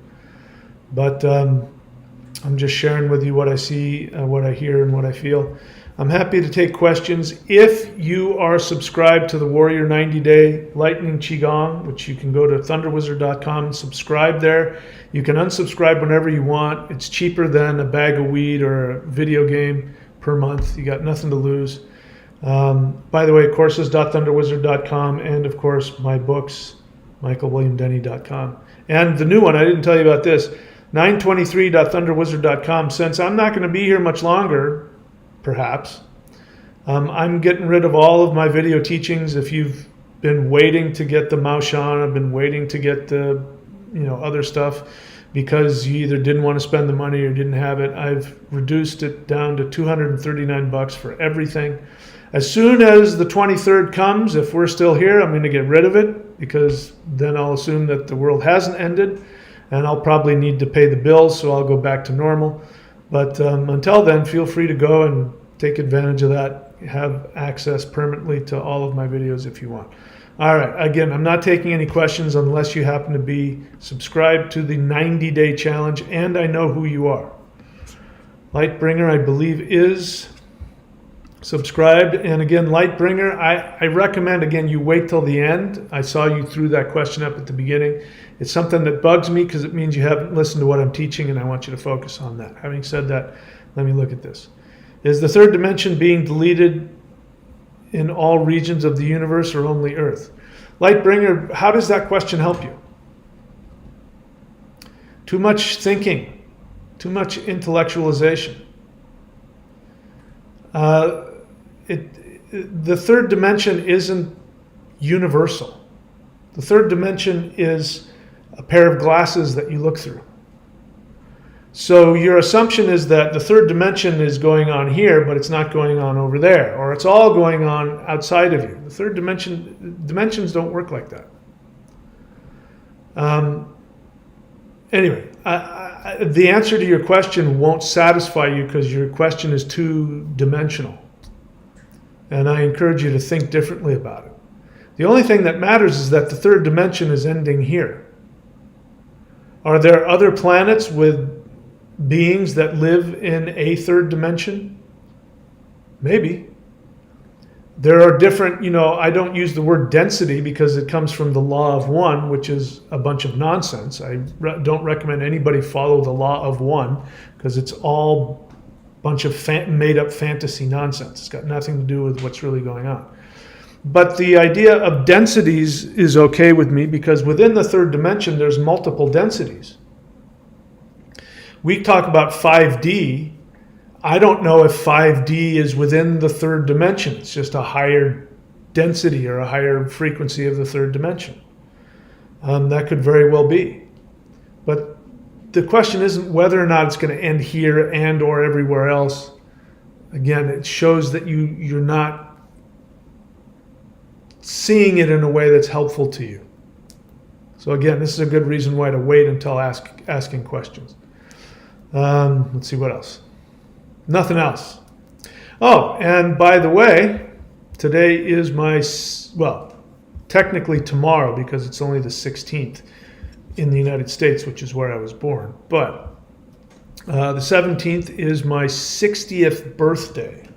But I'm just sharing with you what I see, what I hear, and what I feel. I'm happy to take questions. If you are subscribed to the Warrior 90-Day Lightning Qigong, which you can go to thunderwizard.com and subscribe there. You can unsubscribe whenever you want. It's cheaper than a bag of weed or a video game per month. You got nothing to lose. By the way, courses.thunderwizard.com, and of course my books, michaelwilliamdenny.com. And the new one, I didn't tell you about this, 923.thunderwizard.com. Since I'm not going to be here much longer, perhaps, I'm getting rid of all of my video teachings. If you've been waiting to get the Maoshan, I've been waiting to get the other stuff because you either didn't want to spend the money or didn't have it, I've reduced it down to $239 for everything. As soon as the 23rd comes, if we're still here, I'm going to get rid of it, because then I'll assume that the world hasn't ended, and I'll probably need to pay the bills, so I'll go back to normal. But until then, feel free to go and take advantage of that. Have access permanently to all of my videos if you want. All right, again, I'm not taking any questions unless you happen to be subscribed to the 90-day challenge, and I know who you are. Lightbringer, I believe, is subscribed. And again, Lightbringer, I recommend, again, you wait till the end. I saw you threw that question up at the beginning. It's something that bugs me because it means you haven't listened to what I'm teaching, and I want you to focus on that. Having said that, let me look at this. Is the third dimension being deleted in all regions of the universe or only Earth? Lightbringer, how does that question help you? Too much thinking, too much intellectualization. The third dimension isn't universal. The third dimension is a pair of glasses that you look through. So your assumption is that the third dimension is going on here, but it's not going on over there, or it's all going on outside of you. The third dimensions don't work like that. Anyway, the answer to your question won't satisfy you because your question is two-dimensional. And I encourage you to think differently about it. The only thing that matters is that the third dimension is ending here. Are there other planets with beings that live in a third dimension? Maybe. There are different, I don't use the word density because it comes from the law of one, which is a bunch of nonsense. I don't recommend anybody follow the law of one because it's all a bunch of made up fantasy nonsense. It's got nothing to do with what's really going on. But the idea of densities is okay with me because within the third dimension, there's multiple densities. We talk about 5D, I don't know if 5D is within the third dimension. It's just a higher density or a higher frequency of the third dimension. That could very well be. But the question isn't whether or not it's going to end here and or everywhere else. Again, it shows that you're not seeing it in a way that's helpful to you. So again, this is a good reason why to wait until asking questions. Let's see what else. Nothing else. Oh, and by the way, today is my, well, technically tomorrow because it's only the 16th in the United States, which is where I was born. But the 17th is my 60th birthday.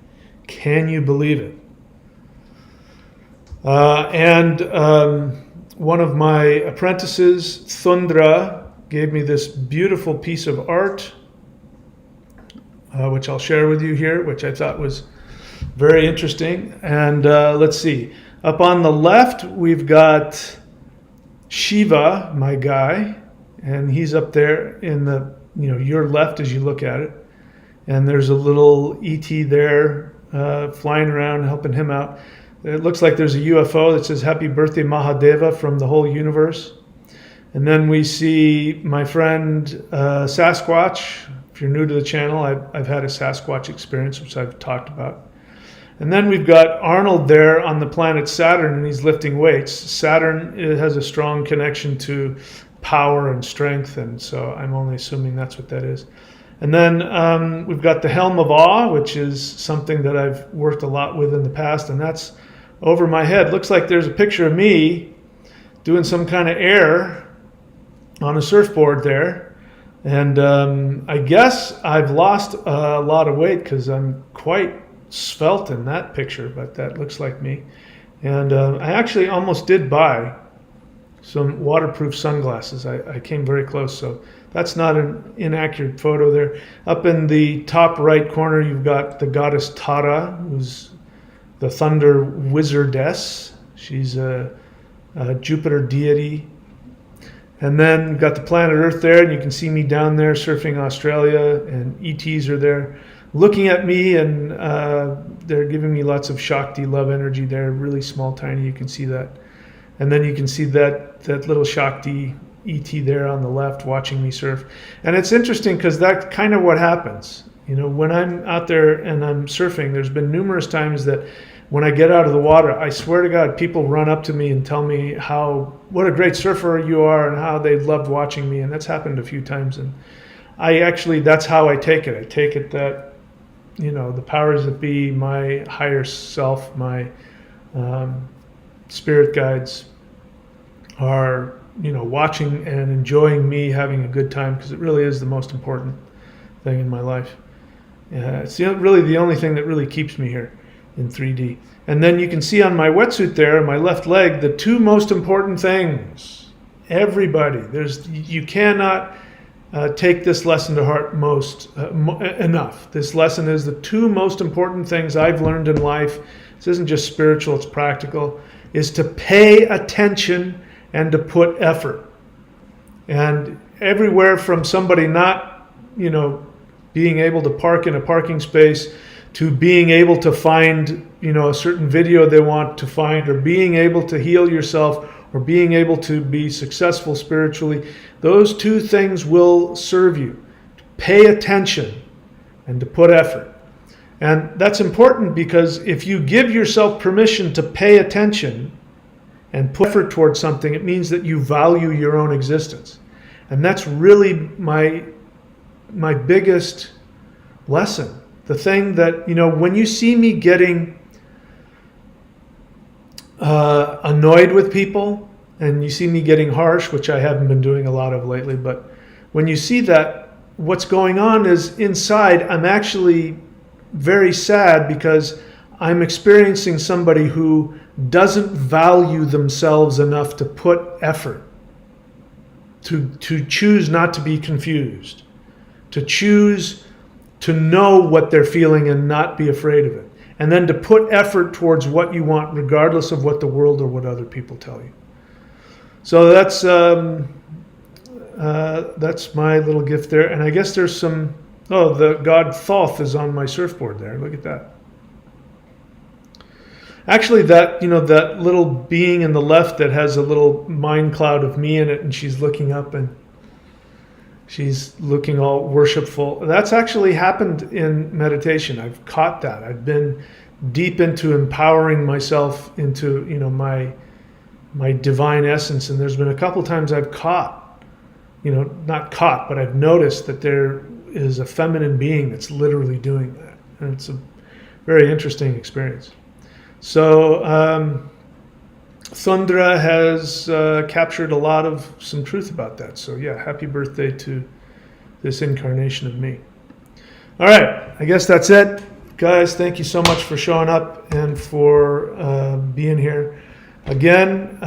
Can you believe it? One of my apprentices, THRUGH, gave me this beautiful piece of art, which I'll share with you here, which I thought was very interesting. And let's see. Up on the left, we've got Shiva, my guy, and he's up there in the, your left as you look at it. And there's a little ET there flying around, helping him out. It looks like there's a UFO that says Happy Birthday Mahadeva from the whole universe. And then we see my friend Sasquatch. If you're new to the channel, I've had a Sasquatch experience, which I've talked about. And then we've got Arnold there on the planet Saturn, and he's lifting weights. Saturn has a strong connection to power and strength, and so I'm only assuming that's what that is. And then we've got the Helm of Awe, which is something that I've worked a lot with in the past, and that's over my head. Looks like there's a picture of me doing some kind of air on a surfboard there. And I guess I've lost a lot of weight because I'm quite svelte in that picture, but that looks like me. And I actually almost did buy some waterproof sunglasses. I came very close, so that's not an inaccurate photo there. Up in the top right corner, you've got the goddess Tara, who's the thunder wizardess. She's a Jupiter deity. And then we've got the planet Earth there, and you can see me down there surfing Australia, and ETs are there looking at me, and they're giving me lots of Shakti love energy there, really small, tiny, you can see that. And then you can see that little Shakti ET there on the left watching me surf. And it's interesting because that's kind of what happens. When I'm out there and I'm surfing, there's been numerous times that when I get out of the water, I swear to God, people run up to me and tell me what a great surfer you are and how they loved watching me. And that's happened a few times. And that's how I take it. I take it that, the powers that be, my higher self, my spirit guides are, watching and enjoying me having a good time, because it really is the most important thing in my life. It's really the only thing that really keeps me here in 3D. And then you can see on my wetsuit there, my left leg, the two most important things. Everybody, you cannot take this lesson to heart enough. This lesson is the two most important things I've learned in life. This isn't just spiritual, it's practical, is to pay attention and to put effort. And everywhere from somebody not, being able to park in a parking space, to being able to find, a certain video they want to find, or being able to heal yourself, or being able to be successful spiritually, those two things will serve you. To pay attention and to put effort. And that's important because if you give yourself permission to pay attention and put effort towards something, it means that you value your own existence. And that's really my biggest lesson. The thing that, when you see me getting annoyed with people, and you see me getting harsh, which I haven't been doing a lot of lately, but when you see that, what's going on is inside, I'm actually very sad because I'm experiencing somebody who doesn't value themselves enough to put effort, to choose not to be confused, to choose to know what they're feeling and not be afraid of it, and then to put effort towards what you want, regardless of what the world or what other people tell you. So that's my little gift there. And I guess there's some Oh, the god Thoth is on my surfboard there. Look at that. Actually, that, that little being in the left that has a little mind cloud of me in it, and she's looking up and she's looking all worshipful. That's actually happened in meditation. I've caught that. I've been deep into empowering myself into, my divine essence. And there's been a couple times I've caught, not caught, but I've noticed that there is a feminine being that's literally doing that. And it's a very interesting experience. So Thundra has captured a lot of some truth about that. So yeah, happy birthday to this incarnation of me. All right, I guess that's it. Guys, thank you so much for showing up and for being here. Again,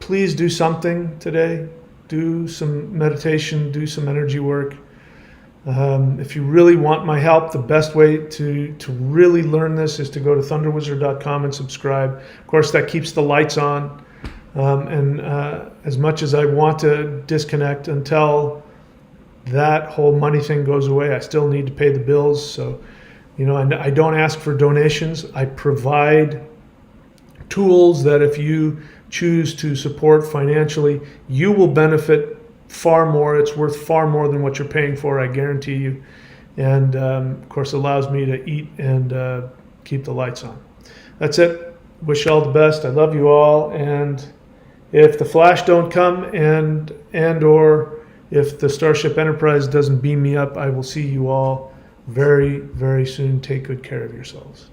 please do something today. Do some meditation, do some energy work. If you really want my help, the best way to really learn this is to go to thunderwizard.com and subscribe. Of course, that keeps the lights on. And as much as I want to disconnect until that whole money thing goes away, I still need to pay the bills. So, and I don't ask for donations. I provide tools that if you choose to support financially, you will benefit far more. It's worth far more than what you're paying for, I guarantee you. And of course, allows me to eat and keep the lights on. That's it. Wish you all the best. I love you all. And if the Flash don't come and or if the Starship Enterprise doesn't beam me up, I will see you all very, very soon. Take good care of yourselves.